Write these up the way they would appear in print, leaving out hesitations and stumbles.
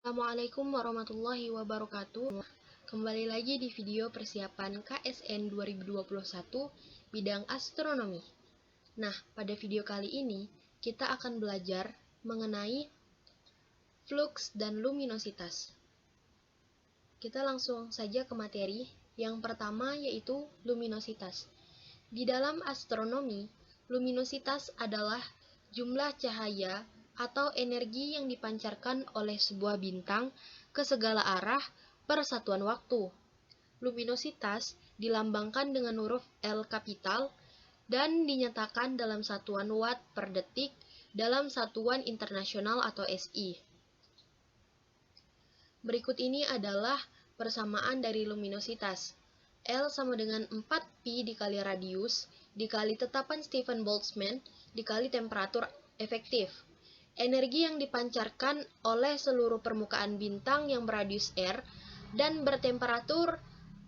Assalamualaikum warahmatullahi wabarakatuh. Kembali lagi di video persiapan KSN 2021 bidang astronomi. Nah, pada video kali ini kita akan belajar mengenai fluks dan luminositas. Kita langsung saja ke materi. Yang pertama yaitu luminositas. Di dalam astronomi, luminositas adalah jumlah cahaya atau energi yang dipancarkan oleh sebuah bintang ke segala arah per satuan waktu. Luminositas dilambangkan dengan huruf L kapital dan dinyatakan dalam satuan watt per detik dalam satuan internasional atau SI. Berikut ini adalah persamaan dari luminositas. L sama dengan 4pi dikali radius, dikali tetapan Stephen Boltzmann, dikali temperatur efektif. Energi yang dipancarkan oleh seluruh permukaan bintang yang beradius R dan bertemperatur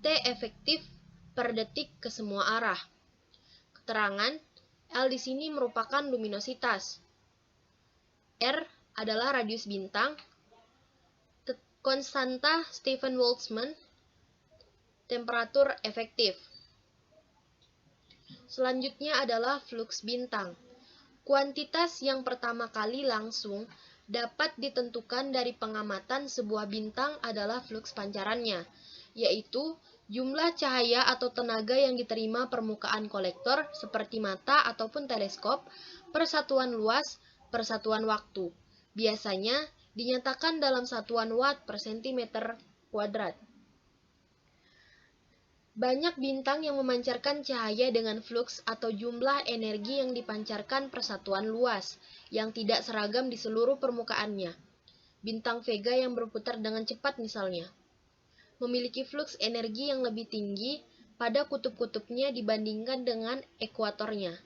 T efektif per detik ke semua arah. Keterangan, L di sini merupakan luminositas. R adalah radius bintang, konstanta Stephen Boltzmann, temperatur efektif. Selanjutnya adalah fluks bintang. Kuantitas yang pertama kali langsung dapat ditentukan dari pengamatan sebuah bintang adalah fluks pancarannya, yaitu jumlah cahaya atau tenaga yang diterima permukaan kolektor seperti mata ataupun teleskop per satuan luas per satuan waktu. Biasanya dinyatakan dalam satuan watt per sentimeter kuadrat. Banyak bintang yang memancarkan cahaya dengan fluks atau jumlah energi yang dipancarkan per satuan luas, yang tidak seragam di seluruh permukaannya. Bintang Vega yang berputar dengan cepat misalnya, memiliki fluks energi yang lebih tinggi pada kutub-kutubnya dibandingkan dengan ekuatornya.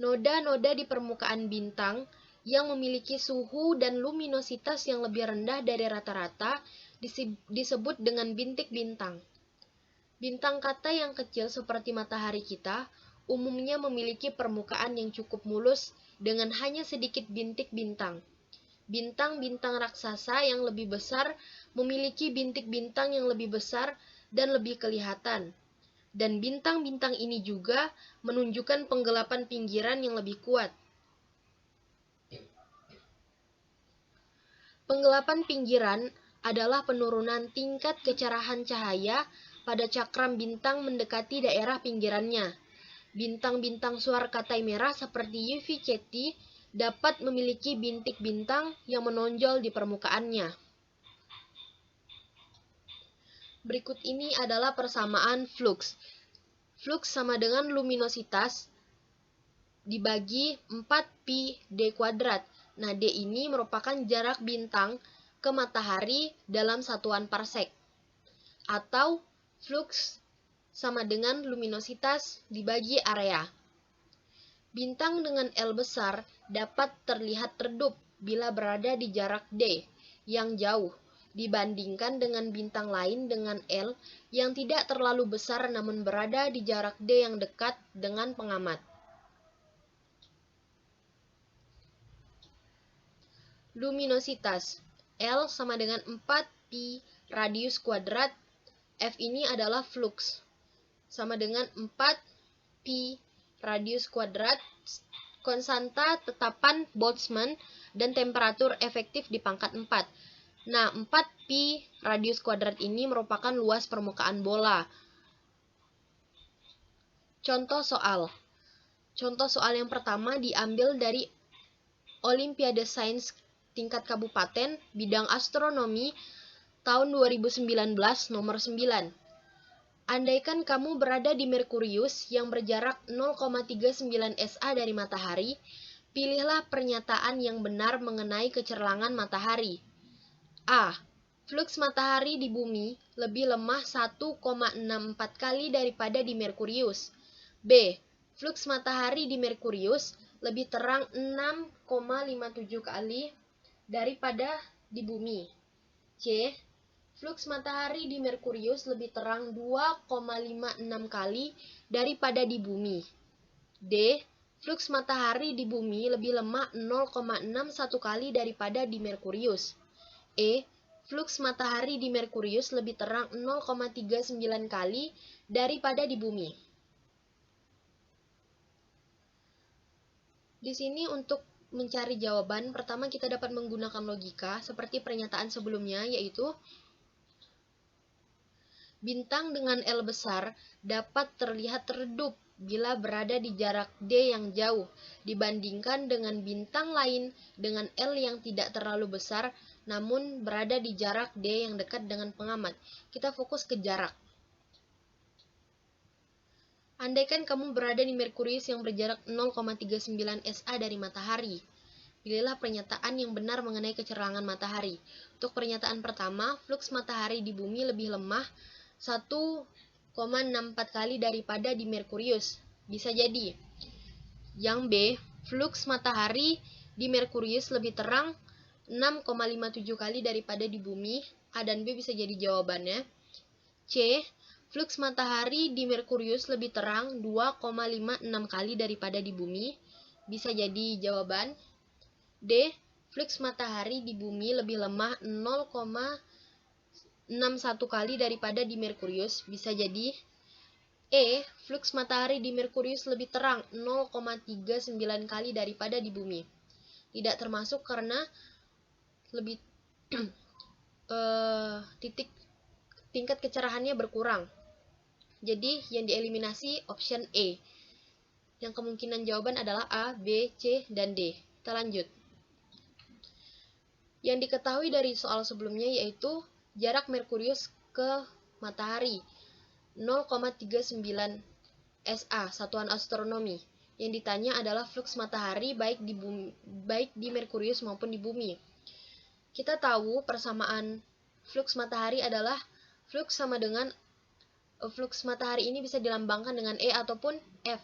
Noda-noda di permukaan bintang yang memiliki suhu dan luminositas yang lebih rendah dari rata-rata disebut dengan bintik bintang. Bintang kata yang kecil seperti matahari kita umumnya memiliki permukaan yang cukup mulus dengan hanya sedikit bintik bintang. Bintang-bintang raksasa yang lebih besar memiliki bintik bintang yang lebih besar dan lebih kelihatan. Dan bintang-bintang ini juga menunjukkan penggelapan pinggiran yang lebih kuat. Penggelapan pinggiran adalah penurunan tingkat kecerahan cahaya pada cakram bintang mendekati daerah pinggirannya. Bintang-bintang Suarkatai merah seperti UV Ceti dapat memiliki bintik bintang yang menonjol di permukaannya. Berikut ini adalah persamaan fluks. Fluks sama dengan luminositas dibagi 4pi D kuadrat. Nah, D ini merupakan jarak bintang ke matahari dalam satuan parsek. Atau fluks sama dengan luminositas dibagi area. Bintang dengan L besar dapat terlihat redup bila berada di jarak D yang jauh dibandingkan dengan bintang lain dengan L yang tidak terlalu besar namun berada di jarak D yang dekat dengan pengamat. Luminositas L sama dengan 4pi radius kuadrat. F ini adalah fluks sama dengan 4pi radius kuadrat konstanta tetapan Boltzmann dan temperatur efektif di pangkat 4. Nah, 4pi radius kuadrat ini merupakan luas permukaan bola. Contoh soal. Contoh soal yang pertama diambil dari Olimpiade Sains tingkat kabupaten bidang astronomi tahun 2019 nomor 9. Andaikan kamu berada di Merkurius yang berjarak 0,39 SA dari matahari, pilihlah pernyataan yang benar mengenai kecerlangan matahari. A. Fluks matahari di bumi lebih lemah 1,64 kali daripada di Merkurius. B. Fluks matahari di Merkurius lebih terang 6,57 kali daripada di bumi. C. Fluks matahari di Merkurius lebih terang 2,56 kali daripada di bumi. D. Fluks matahari di bumi lebih lemah 0,61 kali daripada di Merkurius. E. fluks matahari di Merkurius lebih terang 0,39 kali daripada di bumi. Di sini untuk mencari jawaban, pertama kita dapat menggunakan logika seperti pernyataan sebelumnya, yaitu bintang dengan L besar dapat terlihat redup bila berada di jarak D yang jauh dibandingkan dengan bintang lain dengan L yang tidak terlalu besar namun berada di jarak D yang dekat dengan pengamat. Kita fokus ke jarak. Andaikan kamu berada di Merkurius yang berjarak 0,39 SA dari matahari, pilihlah pernyataan yang benar mengenai kecerangan matahari. Untuk pernyataan pertama, fluks matahari di bumi lebih lemah 1,64 kali daripada di Merkurius. Bisa jadi. Yang B, fluks matahari di Merkurius lebih terang 6,57 kali daripada di bumi. A dan B bisa jadi jawabannya. C, fluks matahari di Merkurius lebih terang 2,56 kali daripada di bumi. Bisa jadi jawaban. D, fluks matahari di bumi lebih lemah 0,61 kali daripada di Merkurius. Bisa jadi. E, fluks matahari di Merkurius lebih terang 0,39 kali daripada di bumi. Tidak termasuk karena lebih tingkat kecerahannya berkurang. Jadi yang dieliminasi option E. Yang kemungkinan jawaban adalah A, B, C, dan D. Kita lanjut. Yang diketahui dari soal sebelumnya yaitu jarak Merkurius ke matahari 0,39 SA, satuan astronomi. Yang ditanya adalah fluks matahari baik di Merkurius maupun di bumi. Kita tahu persamaan fluks matahari adalah fluks sama dengan fluks matahari ini bisa dilambangkan dengan E ataupun F.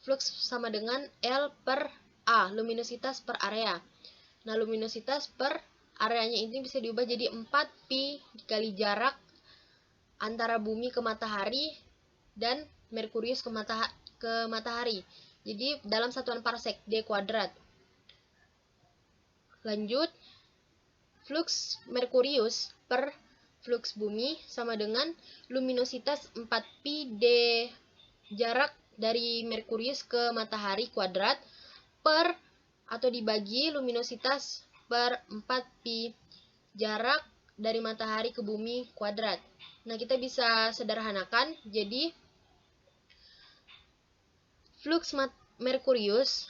Fluks sama dengan L per A, luminositas per area. Nah, luminositas per areanya ini bisa diubah jadi 4pi dikali jarak antara bumi ke matahari dan Merkurius ke matahari. Jadi dalam satuan parsek D kuadrat. Lanjut, fluks Merkurius per fluks bumi sama dengan luminositas 4pi D jarak dari Merkurius ke matahari kuadrat per atau dibagi luminositas per 4pi jarak dari matahari ke bumi kuadrat. Nah, kita bisa sederhanakan, jadi fluks Merkurius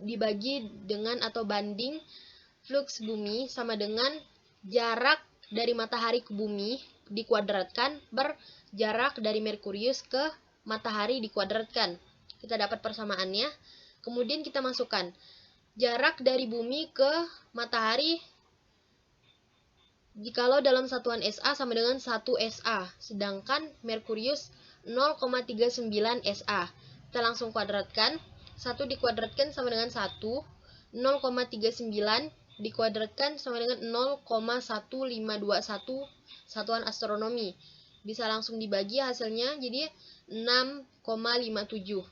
dibagi dengan atau banding fluks bumi sama dengan jarak dari matahari ke bumi dikuadratkan per jarak dari Merkurius ke matahari dikuadratkan. Kita dapat persamaannya. Kemudian kita masukkan jarak dari bumi ke matahari jikalau dalam satuan SA sama dengan 1 SA, sedangkan Merkurius 0,39 SA. Kita langsung kuadratkan. 1 dikuadratkan sama dengan 1, 0,39 dikuadratkan sama dengan 0,1521 satuan astronomi. Bisa langsung dibagi hasilnya jadi 6,57.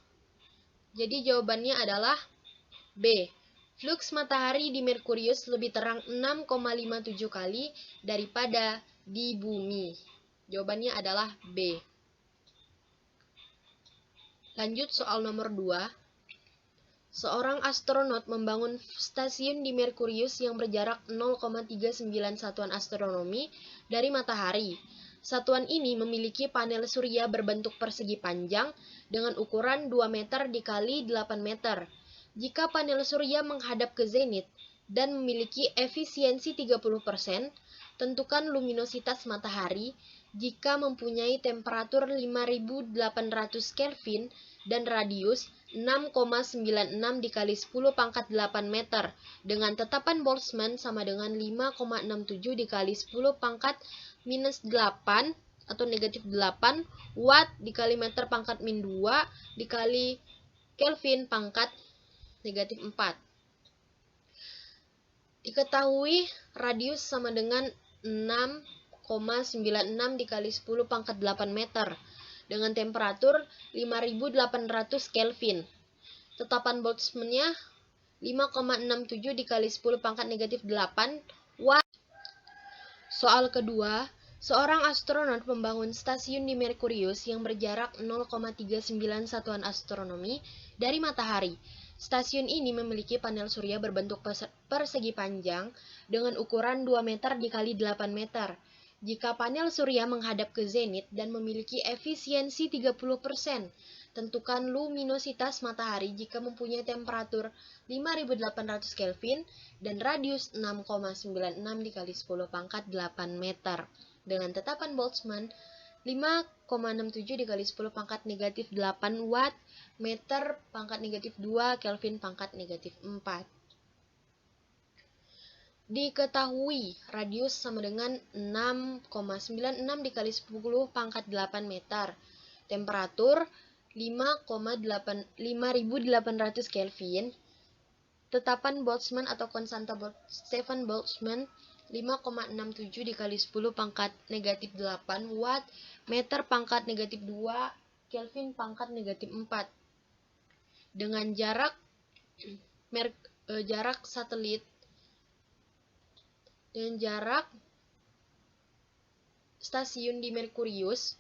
Jadi jawabannya adalah B. Fluks matahari di Merkurius lebih terang 6,57 kali daripada di bumi. Jawabannya adalah B. Lanjut soal nomor 2. Seorang astronot membangun stasiun di Merkurius yang berjarak 0,39 satuan astronomi dari matahari. Satuan ini memiliki panel surya berbentuk persegi panjang dengan ukuran 2 meter dikali 8 meter. Jika panel surya menghadap ke zenit dan memiliki efisiensi 30%, tentukan luminositas matahari jika mempunyai temperatur 5800 Kelvin dan radius 6,96 dikali 10 pangkat 8 meter dengan tetapan Boltzmann sama dengan 5,67 dikali 10 pangkat minus 8 atau negatif 8 watt dikali meter pangkat min 2 dikali Kelvin pangkat negatif 4. Diketahui radius sama dengan 6,96 dikali 10 pangkat 8 meter dengan temperatur 5800 Kelvin. Tetapan Boltzmann-nya 5,67 dikali 10 pangkat negatif 8 watt Soal kedua, seorang astronot membangun stasiun di Merkurius yang berjarak 0,39 satuan astronomi dari matahari. Stasiun ini memiliki panel surya berbentuk persegi panjang dengan ukuran 2 meter dikali 8 meter. Jika panel surya menghadap ke zenit dan memiliki efisiensi 30%, tentukan luminositas matahari jika mempunyai temperatur 5800 Kelvin dan radius 6,96 dikali 10 pangkat 8 meter. Dengan tetapan Boltzmann 5,67 dikali 10 pangkat negatif 8 watt meter pangkat negatif 2 Kelvin pangkat negatif 4. Diketahui radius sama dengan 6,96 dikali 10 pangkat 8 meter. Temperatur 5800 Kelvin. Tetapan Boltzmann atau konstanta Stefan Boltzmann 5,67 dikali 10 pangkat negatif 8 watt meter pangkat negatif 2 Kelvin pangkat negatif 4. Dengan jarak satelit dengan jarak stasiun di Merkurius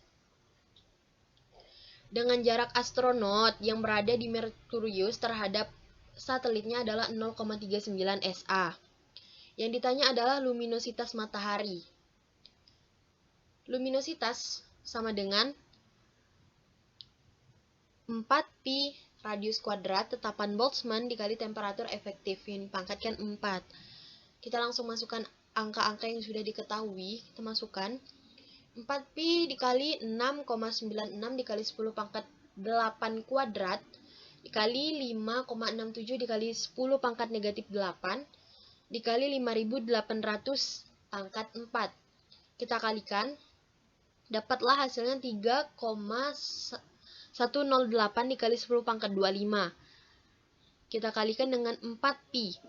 dengan jarak astronot yang berada di Merkurius terhadap satelitnya adalah 0,39 SA. Yang ditanya adalah luminositas matahari. Luminositas sama dengan 4pi radius kuadrat tetapan Boltzmann dikali temperatur efektif yang dipangkatkan 4. Kita langsung masukkan angka-angka yang sudah diketahui. Kita masukkan 4pi dikali 6,96 dikali 10 pangkat 8 kuadrat dikali 5,67 dikali 10 pangkat negatif 8 dikali 5800 pangkat 4. Kita kalikan, dapatlah hasilnya 3,108 dikali 10 pangkat 25. Kita kalikan dengan 4pi.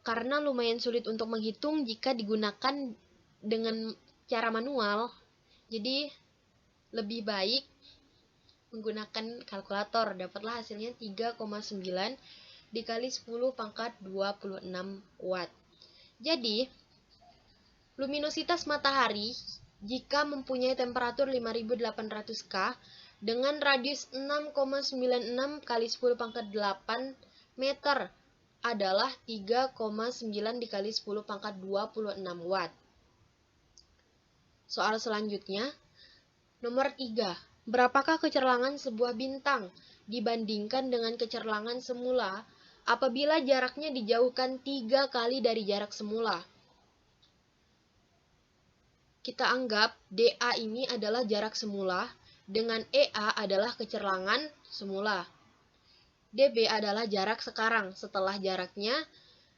Karena lumayan sulit untuk menghitung jika digunakan dengan cara manual, jadi lebih baik menggunakan kalkulator. Dapatlah hasilnya 3,9 dikali 10 pangkat 26 watt. Jadi, luminositas matahari jika mempunyai temperatur 5800 K dengan radius 6,96 kali 10 pangkat 8 meter adalah 3,9 dikali 10 pangkat 26 watt. Soal selanjutnya, nomor 3. Berapakah kecerlangan sebuah bintang dibandingkan dengan kecerlangan semula apabila jaraknya dijauhkan 3 kali dari jarak semula? Kita anggap DA ini adalah jarak semula, dengan EA adalah kecerlangan semula. DB adalah jarak sekarang setelah jaraknya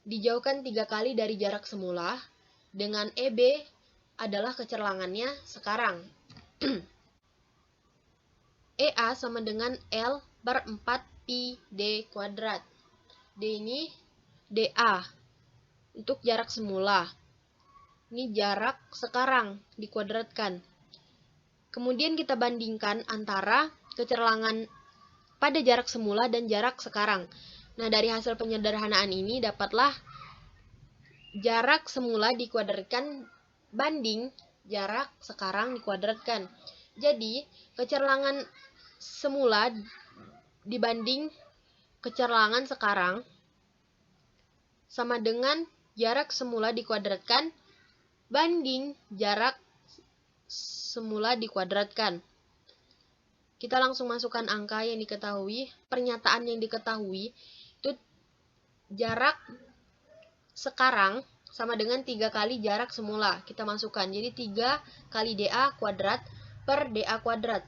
dijauhkan 3 kali dari jarak semula, dengan EB adalah kecerlangannya sekarang. EA sama dengan L per 4pi D kuadrat. D ini DA untuk jarak semula. Ini jarak sekarang dikuadratkan. Kemudian kita bandingkan antara kecerlangan pada jarak semula dan jarak sekarang. Nah, dari hasil penyederhanaan ini dapatlah jarak semula dikuadratkan banding jarak sekarang dikuadratkan. Jadi, kecerlangan semula dibanding kecerlangan sekarang sama dengan jarak semula dikuadratkan banding jarak semula dikuadratkan. Kita langsung masukkan angka yang diketahui, pernyataan yang diketahui, itu jarak sekarang sama dengan 3 kali jarak semula. Kita masukkan, jadi 3 kali DA kuadrat per DA kuadrat.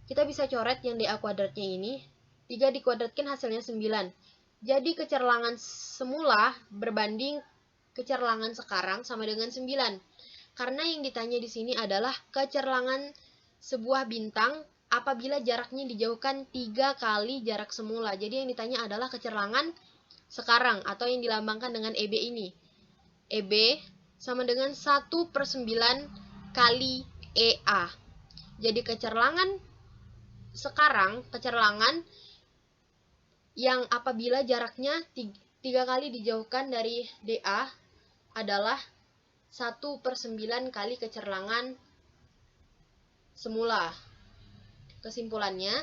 Kita bisa coret yang DA kuadratnya ini, 3 dikuadratkan hasilnya 9. Jadi kecerlangan semula berbanding kecerlangan sekarang sama dengan 9. Karena yang ditanya di sini adalah kecerlangan sebuah bintang apabila jaraknya dijauhkan 3 kali jarak semula. Jadi yang ditanya adalah kecerlangan sekarang atau yang dilambangkan dengan EB ini. EB sama dengan 1/9 kali EA. Jadi kecerlangan sekarang, kecerlangan yang apabila jaraknya 3 kali dijauhkan dari DA adalah 1/9 kali kecerlangan semula. Kesimpulannya,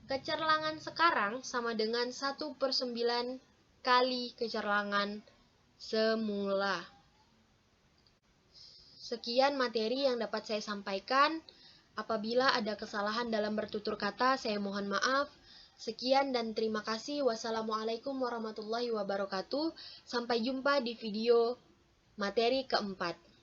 kecerlangan sekarang sama dengan 1/9 kali kecerlangan semula. Sekian materi yang dapat saya sampaikan. Apabila ada kesalahan dalam bertutur kata, saya mohon maaf. Sekian dan terima kasih. Wassalamualaikum warahmatullahi wabarakatuh. Sampai jumpa di video materi keempat.